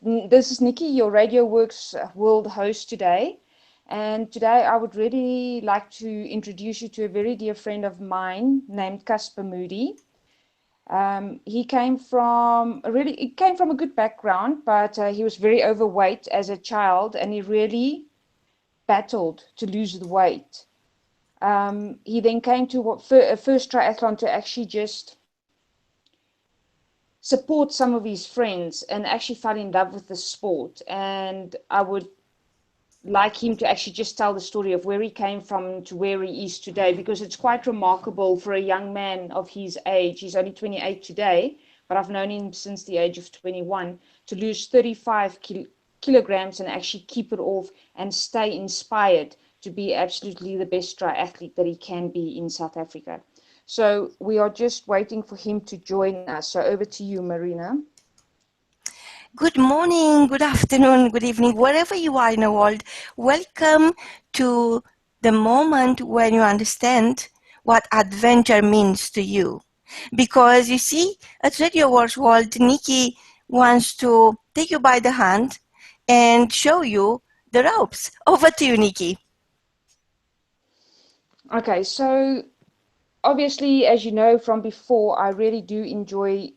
This is Nickey, your Radio W.O.R.K.S world host today. And today I would really like to introduce you to a very dear friend of mine named Casper Moody. He came from a good background, but he was very overweight as a child, and he really battled to lose the weight. He then came to a first triathlon to actually just support some of his friends and actually fell in love with the sport. And I would like him to actually just tell the story of where he came from to where he is today, because it's quite remarkable for a young man of his age. He's only 28 today, but I've known him since the age of 21, to lose 35 kilograms and actually keep it off and stay inspired to be absolutely the best triathlete that he can be in South Africa. So we are just waiting for him to join us. So over to you, Marina. Good morning, good afternoon, good evening, wherever you are in the world. Welcome to the moment when you understand what adventure means to you. Because you see, at Radio W.O.R.K.S World, Nickey wants to take you by the hand and show you the ropes. Over to you, Nickey. Okay, so obviously, as you know from before, I really do enjoy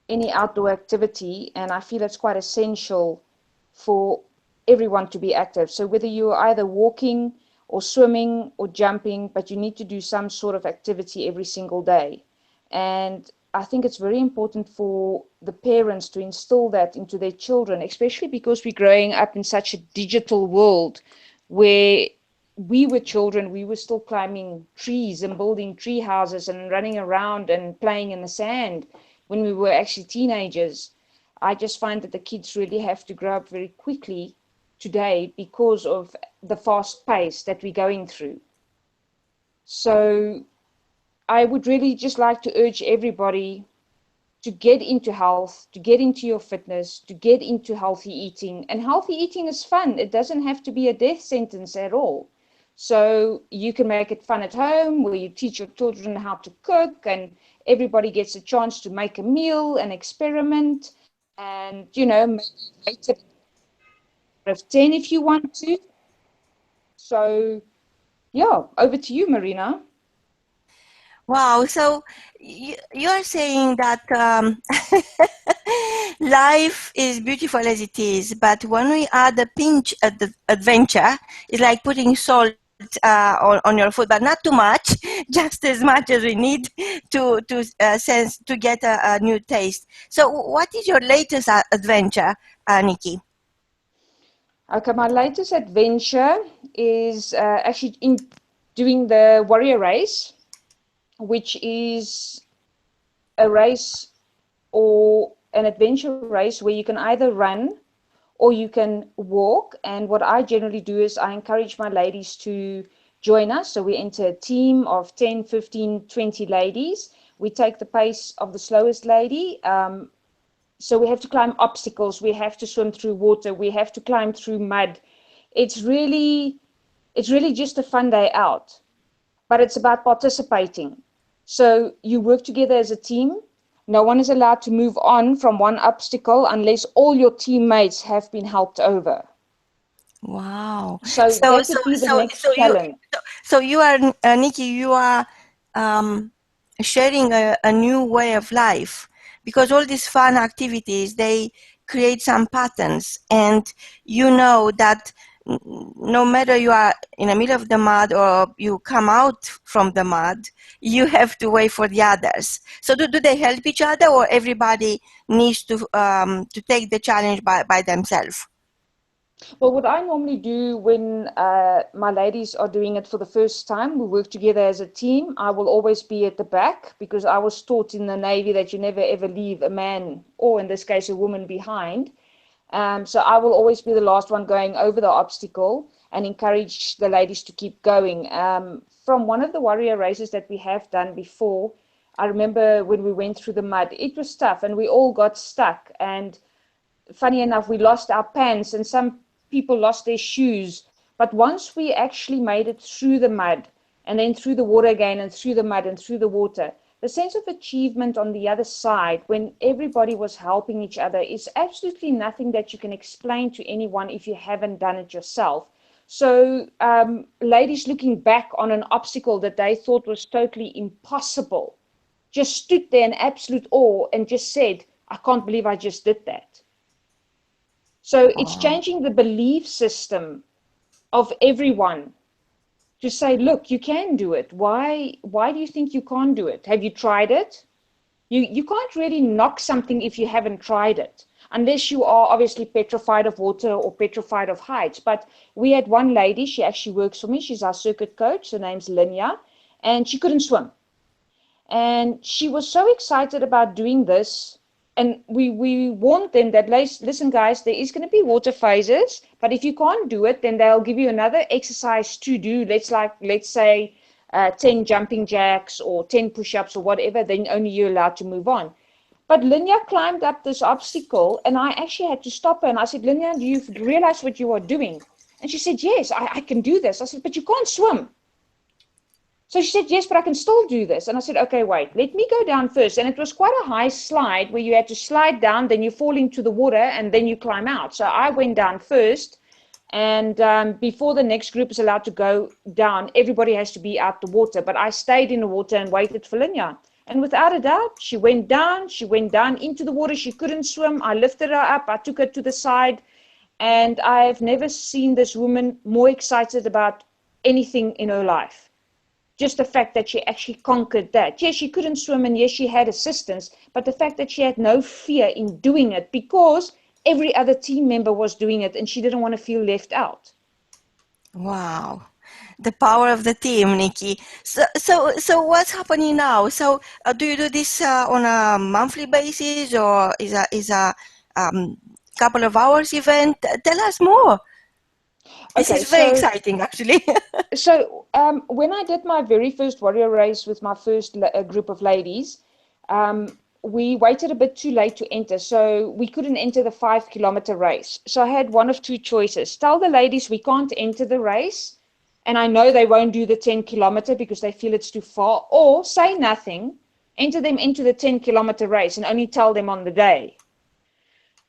any outdoor activity, and I feel it's quite essential for everyone to be active. So whether you're either walking or swimming or jumping, but you need to do some sort of activity every single day. And I think it's very important for the parents to instill that into their children, especially because we're growing up in such a digital world where we were children, we were still climbing trees and building tree houses and running around and playing in the sand when we were actually teenagers. I just find that the kids really have to grow up very quickly today because of the fast pace that we're going through. So I would really just like to urge everybody to get into health, to get into your fitness, to get into healthy eating. And healthy eating is fun. It doesn't have to be a death sentence at all. So you can make it fun at home, where you teach your children how to cook, and everybody gets a chance to make a meal and experiment, and maybe rate it out of 10 if you want to. So yeah, over to you, Marina. Wow, so you're saying that life is beautiful as it is, but when we add a pinch of the adventure, it's like putting salt on your food, but not too much, just as much as we need to get a new taste. So what is your latest adventure, Nickey? Okay, my latest adventure is actually in doing the Warrior Race, which is a race or an adventure race where you can either run or you can walk. And what I generally do is I encourage my ladies to join us. So we enter a team of 10, 15, 20 ladies. We take the pace of the slowest lady. So we have to climb obstacles. We have to swim through water. We have to climb through mud. It's really just a fun day out, but it's about participating. So you work together as a team. No one is allowed to move on from one obstacle unless all your teammates have been helped over. Wow. So that would be the next challenge. So you are, Nickey, you are sharing a new way of life, because all these fun activities, they create some patterns, and you know that no matter you are in the middle of the mud or you come out from the mud, you have to wait for the others. So do they help each other, or everybody needs to take the challenge by themselves? Well, what I normally do when my ladies are doing it for the first time, we work together as a team. I will always be at the back, because I was taught in the Navy that you never ever leave a man, or in this case a woman, behind. So I will always be the last one going over the obstacle and encourage the ladies to keep going. From one of the warrior races that we have done before, I remember when we went through the mud, it was tough and we all got stuck. And funny enough, we lost our pants and some people lost their shoes. But once we actually made it through the mud and then through the water again and through the mud and through the water, the sense of achievement on the other side, when everybody was helping each other, is absolutely nothing that you can explain to anyone if you haven't done it yourself. So ladies looking back on an obstacle that they thought was totally impossible, just stood there in absolute awe and just said, I can't believe I just did that. So it's changing the belief system of everyone to say, look, you can do it. Why do you think you can't do it? Have you tried it? You can't really knock something if you haven't tried it, unless you are obviously petrified of water or petrified of heights. But we had one lady, she actually works for me. She's our circuit coach. Her name's Linya, and she couldn't swim. And she was so excited about doing this. And we warned them that, listen, guys, there is going to be water phases, but if you can't do it, then they'll give you another exercise to do. Let's say 10 jumping jacks or 10 push-ups or whatever, then only you're allowed to move on. But Linya climbed up this obstacle, and I actually had to stop her. And I said, Linya, do you realize what you are doing? And she said, yes, I can do this. I said, but you can't swim. So she said, yes, but I can still do this. And I said, okay, wait, let me go down first. And it was quite a high slide where you had to slide down, then you fall into the water, and then you climb out. So I went down first. And before the next group is allowed to go down, everybody has to be out the water. But I stayed in the water and waited for Linya. And without a doubt, she went down into the water. She couldn't swim. I lifted her up. I took her to the side. And I've never seen this woman more excited about anything in her life. Just the fact that she actually conquered that. Yes, she couldn't swim, and yes, she had assistance, but the fact that she had no fear in doing it because every other team member was doing it and she didn't want to feel left out. Wow. The power of the team, Nickey. So what's happening now? So do you do this on a monthly basis, or is a couple of hours event? Tell us more. This is very exciting, actually. So when I did my very first warrior race with my first group of ladies, we waited a bit too late to enter. So we couldn't enter the 5-kilometer race. So I had one of two choices. Tell the ladies we can't enter the race, and I know they won't do the 10-kilometer because they feel it's too far, or say nothing, enter them into the 10-kilometer race and only tell them on the day.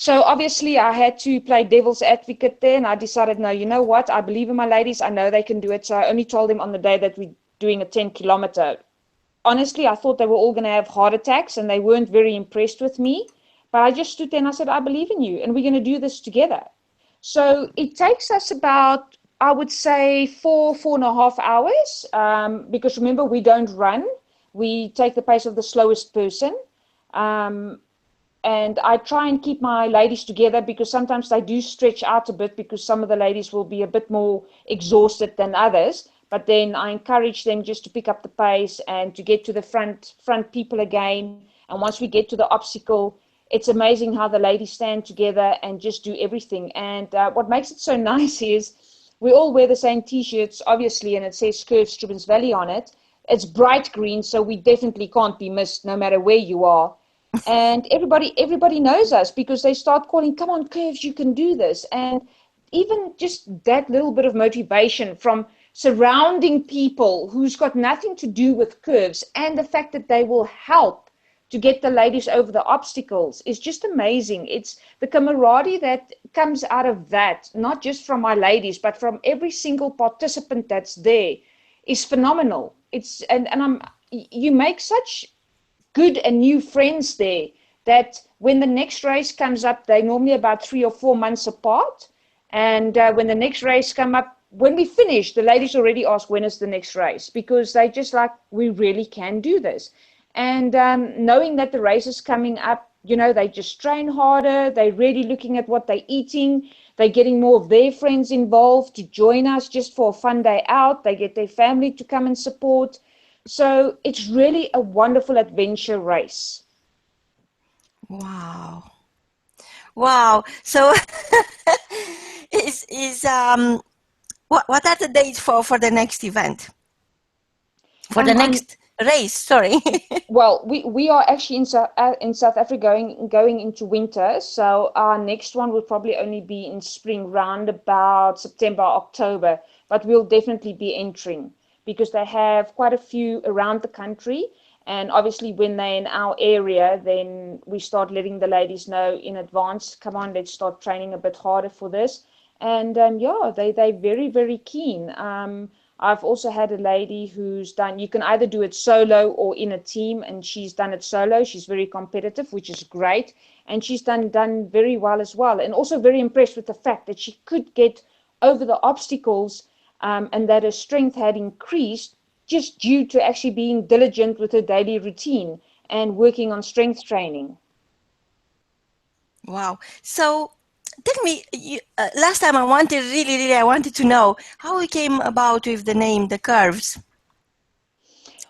So obviously I had to play devil's advocate there, and I decided, no, you know what? I believe in my ladies. I know they can do it. So I only told them on the day that we're doing a 10-kilometer. Honestly, I thought they were all going to have heart attacks, and they weren't very impressed with me. But I just stood there and I said, I believe in you, and we're going to do this together. So it takes us about, I would say, 4.5 hours, because remember, we don't run. We take the pace of the slowest person. And I try and keep my ladies together because sometimes they do stretch out a bit because some of the ladies will be a bit more exhausted than others. But then I encourage them just to pick up the pace and to get to the front people again. And once we get to the obstacle, it's amazing how the ladies stand together and just do everything. And what makes it so nice is we all wear the same T-shirts, obviously, and it says Curves Strubens Valley on it. It's bright green, so we definitely can't be missed no matter where you are. And everybody knows us because they start calling, come on, Curves, you can do this. And even just that little bit of motivation from surrounding people who's got nothing to do with Curves, and the fact that they will help to get the ladies over the obstacles is just amazing. It's the camaraderie that comes out of that, not just from my ladies, but from every single participant that's there, is phenomenal. You make such good and new friends there that when the next race comes up, they're normally about 3 or 4 months apart. And when the next race come up, when we finish, the ladies already ask, when is the next race? Because they just like, we really can do this. And knowing that the race is coming up, they just train harder. They're really looking at what they're eating. They're getting more of their friends involved to join us just for a fun day out. They get their family to come and support. So it's really a wonderful adventure race. Wow. So what are the dates for the next event? For the next race, sorry. Well, we are actually in South Africa going into winter. So our next one will probably only be in spring, round about September, October. But we'll definitely be entering, because they have quite a few around the country, And obviously when they're in our area, then we start letting the ladies know in advance, come on, let's start training a bit harder for this. And yeah, they're very, very keen. I've also had a lady who's done, you can either do it solo or in a team, and she's done it solo. She's very competitive, which is great. And she's done very well as well. And also very impressed with the fact that she could get over the obstacles, and that her strength had increased just due to actually being diligent with her daily routine and working on strength training. Wow. So tell me, last time I wanted to know how it came about with the name, the Curves.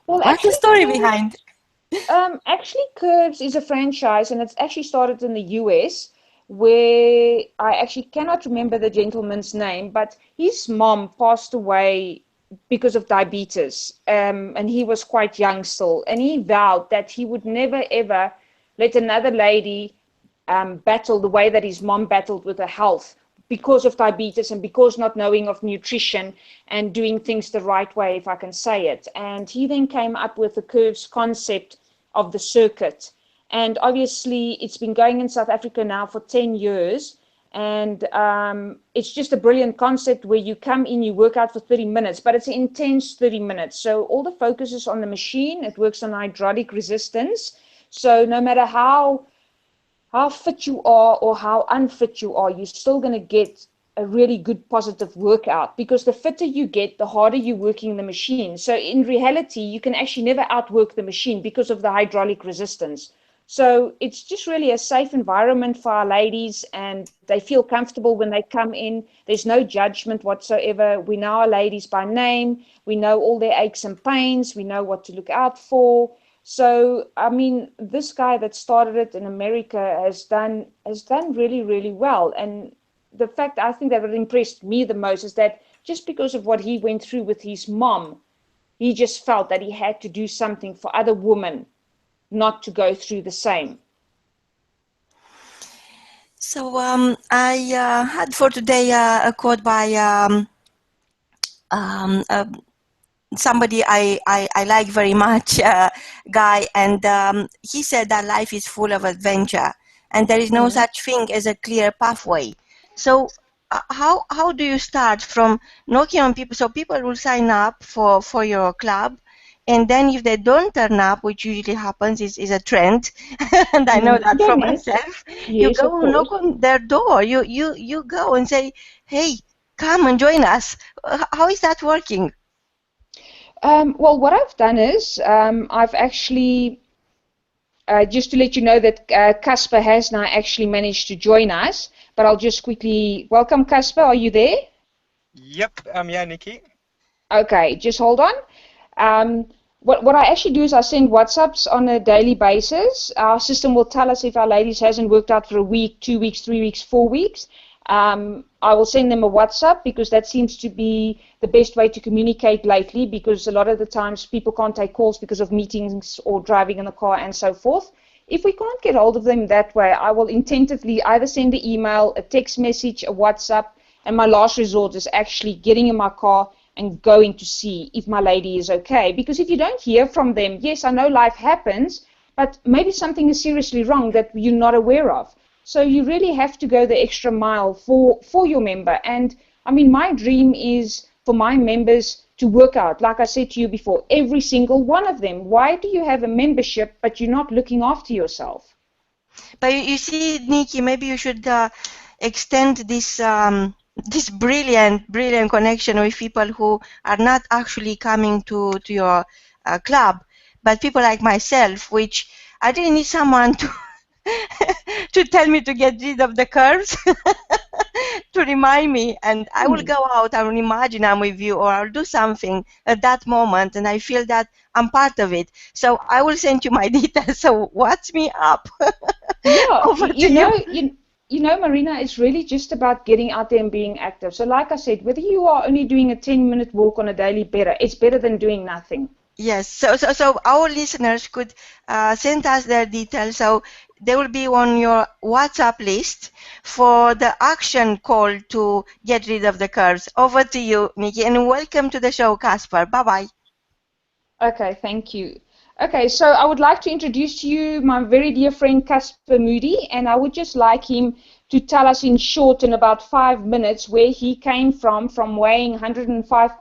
Well, what's the story behind? Actually, Curves is a franchise, and it's actually started in the US, where I actually cannot remember the gentleman's name, but his mom passed away because of diabetes, and he was quite young still, and he vowed that he would never ever let another lady battle the way that his mom battled with her health because of diabetes and because not knowing of nutrition and doing things the right way, if I can say it. And he then came up with the Curves concept of the circuit. And obviously it's been going in South Africa now for 10 years. And it's just a brilliant concept where you come in, you work out for 30 minutes, but it's an intense 30 minutes. So all the focus is on the machine. It works on hydraulic resistance. So no matter how fit you are or how unfit you are, you're still going to get a really good positive workout, because the fitter you get, the harder you're working the machine. So in reality, you can actually never outwork the machine because of the hydraulic resistance. So it's just really a safe environment for our ladies, and they feel comfortable when they come in. There's no judgment whatsoever. We know our ladies by name. We know all their aches and pains. We know what to look out for. So, I mean, this guy that started it in America has done really, really well. And the fact I think that impressed me the most is that just because of what he went through with his mom, he just felt that he had to do something for other women not to go through the same. So I had for today a quote by somebody I like very much, Guy, and he said that life is full of adventure and there is no such thing as a clear pathway. So how do you start from knocking on people? So people will sign up for your club, and then if they don't turn up, which usually happens, is a trend, and I know that from myself. Yes, you go knock on their door. You go and say, hey, come and join us. How is that working? Well, what I've done is I've actually, just to let you know that Casper has now actually managed to join us, but I'll just quickly welcome Casper. Are you there? Yep, I'm here, Nickey. Okay, just hold on. What I actually do is I send WhatsApps on a daily basis. Our system will tell us if our ladies hasn't worked out for a week, 2 weeks, 3 weeks, 4 weeks. I will send them a WhatsApp, because that seems to be the best way to communicate lately, because a lot of the times people can't take calls because of meetings or driving in the car and so forth. If we can't get hold of them that way, I will intentively either send an email, a text message, a WhatsApp, and my last resort is actually getting in my car and going to see if my lady is okay. Because if you don't hear from them, yes, I know life happens, but maybe something is seriously wrong that you're not aware of. So you really have to go the extra mile for your member. And I mean, my dream is for my members to work out, like I said to you before, every single one of them. Why do you have a membership but you're not looking after yourself? But you see, Nickey, maybe you should extend this this brilliant connection with people who are not actually coming to your club, but people like myself, which I didn't need someone to to tell me to get rid of the curves, to remind me, and I will go out, I will imagine I'm with you, or I'll do something at that moment, and I feel that I'm part of it. So I will send you my details, so watch me up. Yeah, you know, Marina, it's really just about getting out there and being active. So like I said, whether you are only doing a 10-minute walk on a daily, it's better than doing nothing. Yes, so our listeners could send us their details, so they will be on your WhatsApp list for the action call to get rid of the curves. Over to you, Nickey, and welcome to the show, Casper. Bye-bye. Okay, thank you. Okay, so I would like to introduce to you my very dear friend Casper Moody, and I would just like him to tell us in short, in about 5 minutes, where he came from weighing 105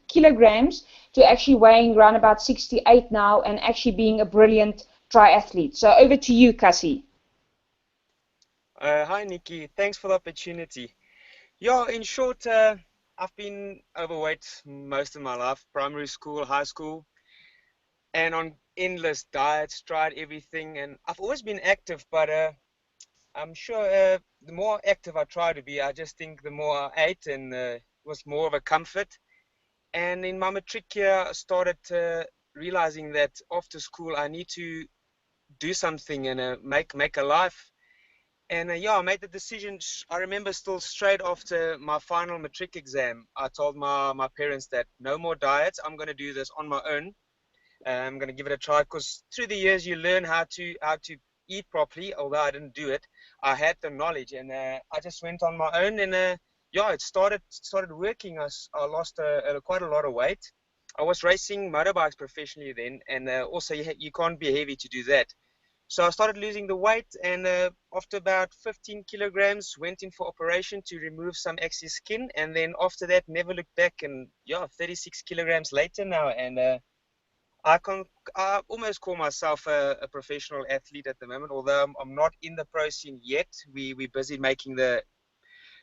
kilograms to actually weighing around about 68 now, and actually being a brilliant triathlete. So over to you, Cassie. Hi, Nickey. Thanks for the opportunity. Yeah, in short, I've been overweight most of my life, primary school, high school, and on endless diets, tried everything, and I've always been active, but I'm sure the more active I try to be, I just think the more I ate, and it was more of a comfort. And in my matric year, I started realizing that after school, I need to do something and make a life. And yeah, I made the decision. I remember still straight after my final matric exam, I told my parents that no more diets. I'm going to do this on my own. I'm going to give it a try, because through the years you learn how to eat properly. Although I didn't do it, I had the knowledge, and I just went on my own. And yeah, it started working. I lost quite a lot of weight. I was racing motorbikes professionally then, and also you can't be heavy to do that. So I started losing the weight, and after about 15 kilograms, went in for operation to remove some excess skin, and then after that, never looked back. And yeah, 36 kilograms later now, and I almost call myself a professional athlete at the moment, although I'm not in the pro scene yet. We're busy making the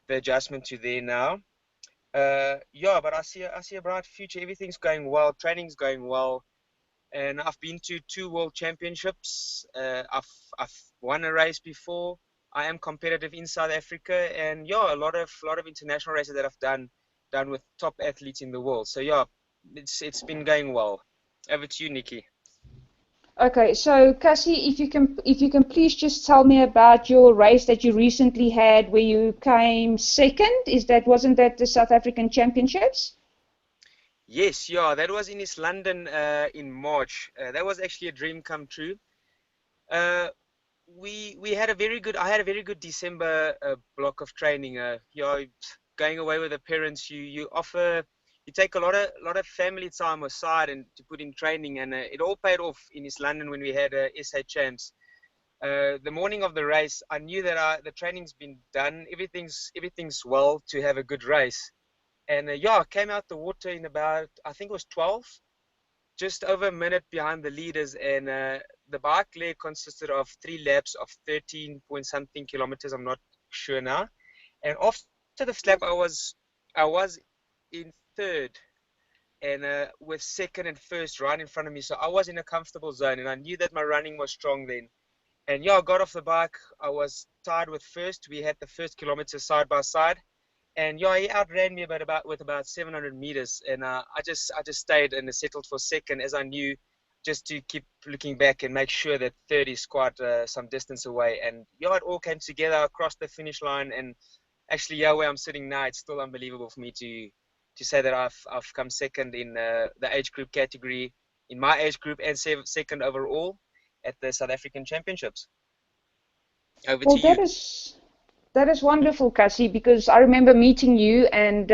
adjustment to there now. Yeah, but I see a bright future. Everything's going well, training's going well. And I've been to 2 world championships. I've won a race before. I am competitive in South Africa, and yeah, a lot of international races that I've done with top athletes in the world. So yeah, it's been going well. Over to you, Nickey. Okay, so Cassie, if you can please just tell me about your race that you recently had where you came second. Wasn't that the South African Championships? Yes, yeah, that was in East London in March. That was actually a dream come true. Uh, we had a very good. I had a very good December block of training. Yeah, going away with the parents, you take a lot of family time aside and to put in training, and it all paid off in East London when we had SA Champs. The morning of the race, I knew that the training's been done. Everything's well to have a good race. And yeah, I came out the water in about, I think it was 12, just over a minute behind the leaders. And the bike leg consisted of 3 laps of 13 point something kilometers. I'm not sure now. And after the lap, I was in third, and with second and first right in front of me. So I was in a comfortable zone, and I knew that my running was strong then. And yeah, I got off the bike. I was tied with first. We had the first kilometer side by side. And yeah, he outran me with about 700 meters, and I just stayed and settled for second, as I knew, just to keep looking back and make sure that third is quite some distance away. And yeah, it all came together. I crossed the finish line, and actually, yeah, where I'm sitting now, it's still unbelievable for me to say that I've come second in the age group category, in my age group, and second overall at the South African Championships. Over Well, to you. that is wonderful, Cassie, because I remember meeting you, and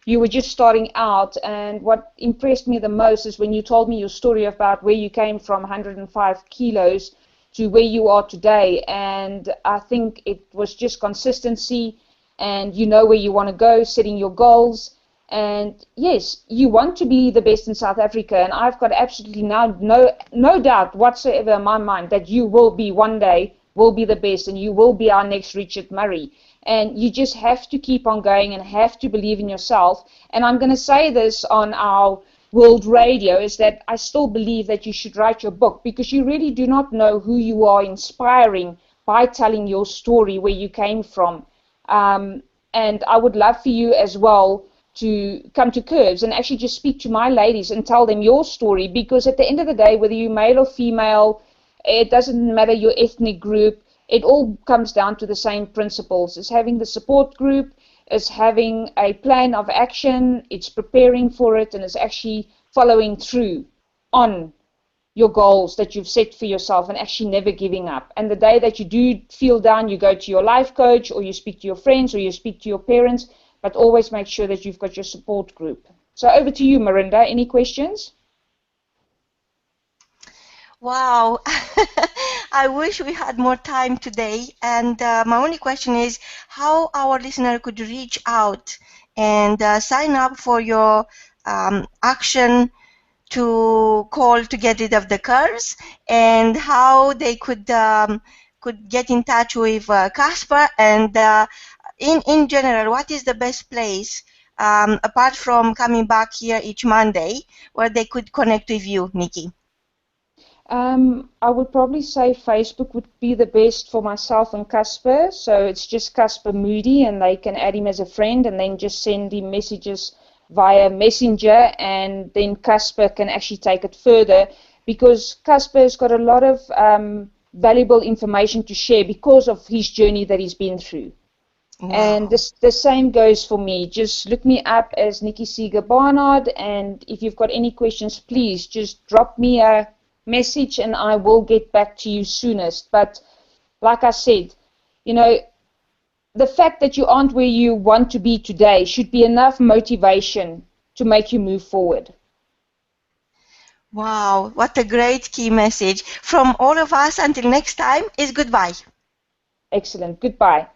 you were just starting out. And what impressed me the most is when you told me your story about where you came from, 105 kilos, to where you are today. And I think it was just consistency, and you know where you want to go, setting your goals. And yes, you want to be the best in South Africa, and I've got absolutely no doubt whatsoever in my mind that you will be one day, will be the best, and you will be our next Richard Murray. And you just have to keep on going and have to believe in yourself. And I'm going to say this on our world radio, is that I still believe that you should write your book, because you really do not know who you are inspiring by telling your story, where you came from. And I would love for you as well to come to Curves and actually just speak to my ladies and tell them your story, because at the end of the day, whether you're male or female, it doesn't matter your ethnic group, it all comes down to the same principles. It's having the support group, it's having a plan of action, it's preparing for it, and it's actually following through on your goals that you've set for yourself, and actually never giving up. And the day that you do feel down, you go to your life coach, or you speak to your friends, or you speak to your parents, but always make sure that you've got your support group. So over to you, Marinda. Any questions? Wow. I wish we had more time today. And my only question is how our listener could reach out and sign up for your action to call to get rid of the curves, and how they could get in touch with Casper, and in general, what is the best place apart from coming back here each Monday where they could connect with you, Nickey? I would probably say Facebook would be the best for myself and Casper. So it's just Casper Moody, and they can add him as a friend and then just send him messages via Messenger, and then Casper can actually take it further, because Casper's got a lot of valuable information to share because of his journey that he's been through. Wow. And the same goes for me. Just look me up as Nickey Seger Barnard, and if you've got any questions, please just drop me a message and I will get back to you soonest. But like I said, you know, the fact that you aren't where you want to be today should be enough motivation to make you move forward. Wow, what a great key message. From all of us, until next time, is goodbye. Excellent. Goodbye.